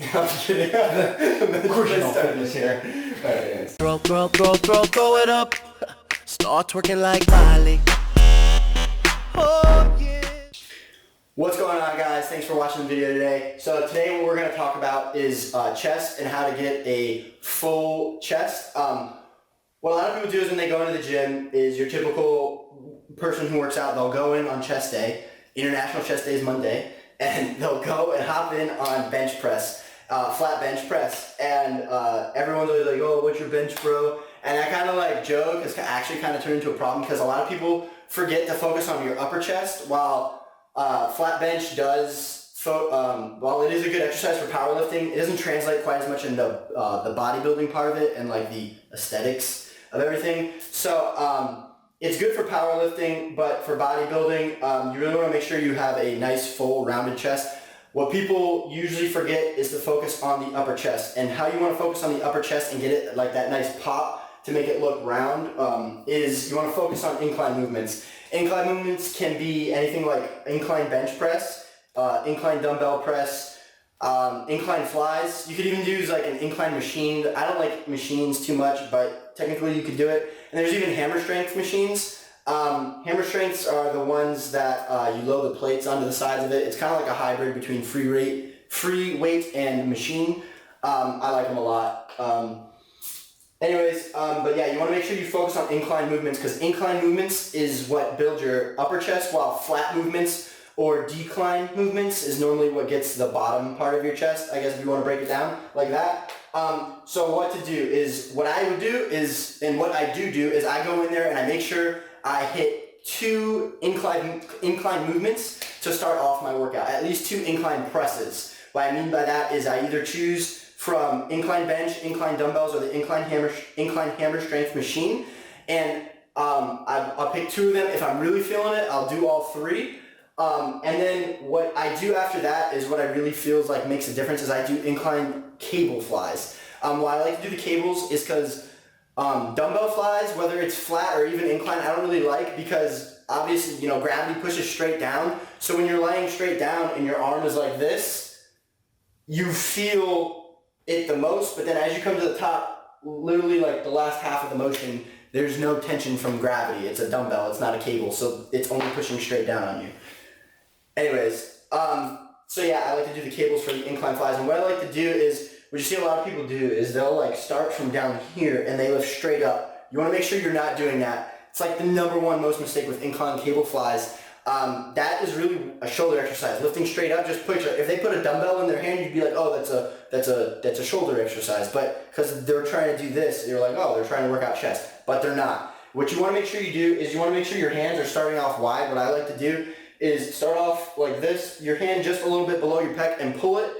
I'm kidding. Of course you don't fitness here. Alright, Throw it up. Start twerking like Miley. Oh yeah. what's going on, guys? Thanks for watching the video today. So today what we're going to talk about is chest and how to get a full chest. What a lot of people do is when they go into the gym is your typical person who works out, they'll go in on chest day. International Chest Day is Monday. And they'll go and hop in on bench press, flat bench press. And everyone's always like, oh, what's your bench, bro? And that kind of like joke has actually kind of turned into a problem because a lot of people forget to focus on your upper chest while flat bench does, while it is a good exercise for powerlifting, it doesn't translate quite as much into the bodybuilding part of it and like the aesthetics of everything. So it's good for powerlifting, but for bodybuilding, you really want to make sure you have a nice, full, rounded chest. What people usually forget is to focus on the upper chest. And how you want to focus on the upper chest and get it like that nice pop to make it look round is you want to focus on incline movements. Incline movements can be anything like incline bench press, incline dumbbell press, incline flies. You could even use like an incline machine. I don't like machines too much, but technically you could do it. And there's even hammer strength machines. Hammer strengths are the ones that you load the plates onto the sides of it. It's kind of like a hybrid between free weight and machine. I like them a lot. But yeah, you want to make sure you focus on incline movements because incline movements is what builds your upper chest, while flat movements or decline movements is normally what gets the bottom part of your chest, I guess, if you want to break it down like that. So what to do is, what I would do is, and what I do is I go in there and I make sure I hit 2 incline movements to start off my workout, at least 2 incline presses. What I mean by that is I either choose from incline bench, incline dumbbells, or the incline hammer strength machine, and I'll pick 2 of them. If I'm really feeling it, I'll do all 3. And then what I do after that is what I really feels like makes a difference is I do incline cable flies. Why I like to do the cables is because dumbbell flies, whether it's flat or even incline, I don't really like because obviously, gravity pushes straight down. So when you're laying straight down and your arm is like this, you feel it the most, but then as you come to the top, literally like the last half of the motion, there's no tension from gravity. It's a dumbbell, it's not a cable, so it's only pushing straight down on you. Anyways, so yeah, I like to do the cables for the incline flies, and what I like to do is, what you see a lot of people do is they'll like start from down here and they lift straight up. You want to make sure you're not doing that. It's like the #1 most mistake with incline cable flies. That is really a shoulder exercise. Lifting straight up, just picture, if they put a dumbbell in their hand, you'd be like, oh, that's a shoulder exercise. But because they're trying to do this, you're like, oh, they're trying to work out chest. But they're not. What you want to make sure you do is you want to make sure your hands are starting off wide. What I like to do is start off like this, your hand just a little bit below your pec, and pull it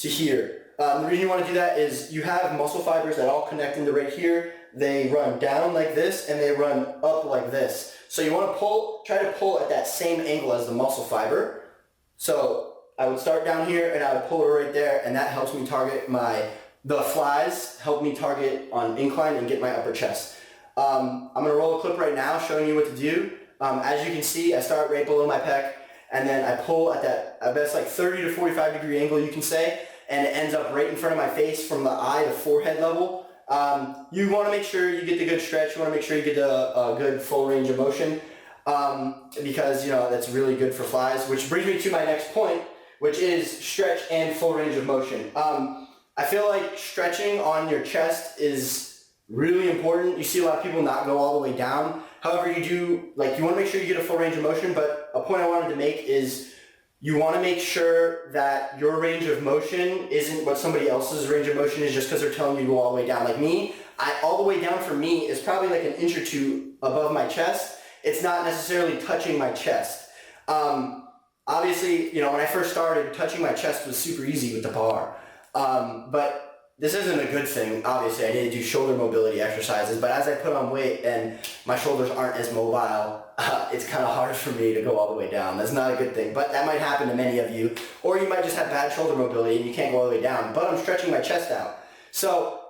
to here. The reason you want to do that is you have muscle fibers that all connect into right here. They run down like this and they run up like this. So you want to try to pull at that same angle as the muscle fiber. So I would start down here and I would pull it right there, and that helps me target the flies, help me target on incline and get my upper chest. I'm going to roll a clip right now showing you what to do. As you can see, I start right below my pec, and then I pull at that, I bet it's like 30 to 45 degree angle, you can say, and it ends up right in front of my face from the eye to forehead level. You want to make sure you get the good stretch. You want to make sure you get a good full range of motion because, that's really good for flies, which brings me to my next point, which is stretch and full range of motion. I feel like stretching on your chest is really important. You see a lot of people not go all the way down. However, you want to make sure you get a full range of motion, but a point I wanted to make is you want to make sure that your range of motion isn't what somebody else's range of motion is just because they're telling you to go all the way down. Like me, all the way down for me is probably like an inch or 2 above my chest. It's not necessarily touching my chest. Obviously, when I first started, touching my chest was super easy with the bar. But this isn't a good thing. Obviously, I need to do shoulder mobility exercises, but as I put on weight and my shoulders aren't as mobile, it's kind of hard for me to go all the way down. That's not a good thing, but that might happen to many of you. Or you might just have bad shoulder mobility and you can't go all the way down, but I'm stretching my chest out. So,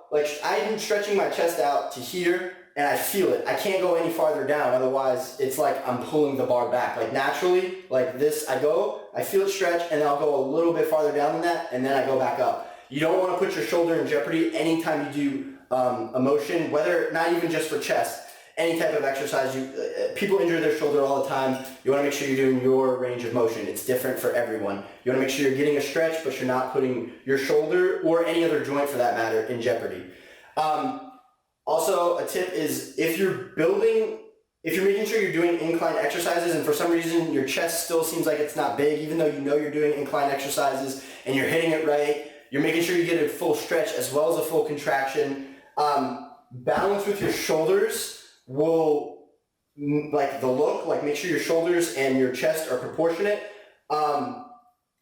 I'm stretching my chest out to here, and I feel it. I can't go any farther down, otherwise it's like I'm pulling the bar back. Like naturally, like this, I feel it stretch, and then I'll go a little bit farther down than that, and then I go back up. You don't want to put your shoulder in jeopardy anytime you do a motion, whether, not even just for chest, any type of exercise. People injure their shoulder all the time. You want to make sure you're doing your range of motion. It's different for everyone. You want to make sure you're getting a stretch, but you're not putting your shoulder or any other joint for that matter in jeopardy. Also, a tip is if you're making sure you're doing incline exercises and for some reason your chest still seems like it's not big, even though you know you're doing incline exercises and you're hitting it right, you're making sure you get a full stretch as well as a full contraction. Balance with your shoulders will, like the look, like make sure your shoulders and your chest are proportionate.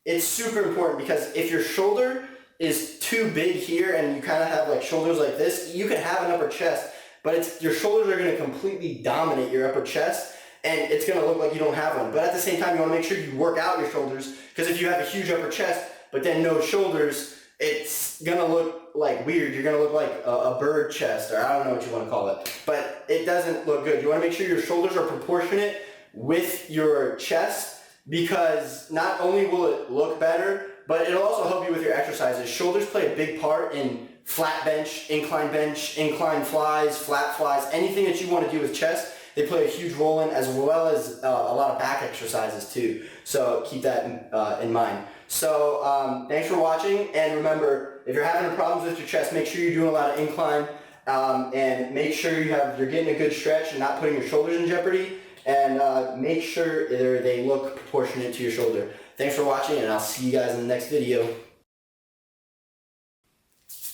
It's super important because if your shoulder is too big here and you kind of have like shoulders like this, you could have an upper chest, but your shoulders are going to completely dominate your upper chest and it's going to look like you don't have one. But at the same time, you want to make sure you work out your shoulders, because if you have a huge upper chest but then no shoulders, it's going to look like weird. You're going to look like a bird chest, or I don't know what you want to call it, but it doesn't look good. You want to make sure your shoulders are proportionate with your chest, because not only will it look better, but it'll also help you with your exercises. Shoulders play a big part in flat bench, incline flies, flat flies, anything that you want to do with chest, they play a huge role in, as well as a lot of back exercises too. So keep that in mind. So thanks for watching, and remember, if you're having problems with your chest, make sure you're doing a lot of incline, and make sure you're getting a good stretch and not putting your shoulders in jeopardy, and make sure they look proportionate to your shoulder. Thanks for watching, and I'll see you guys in the next video.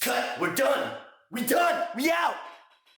Cut! We're done! We out!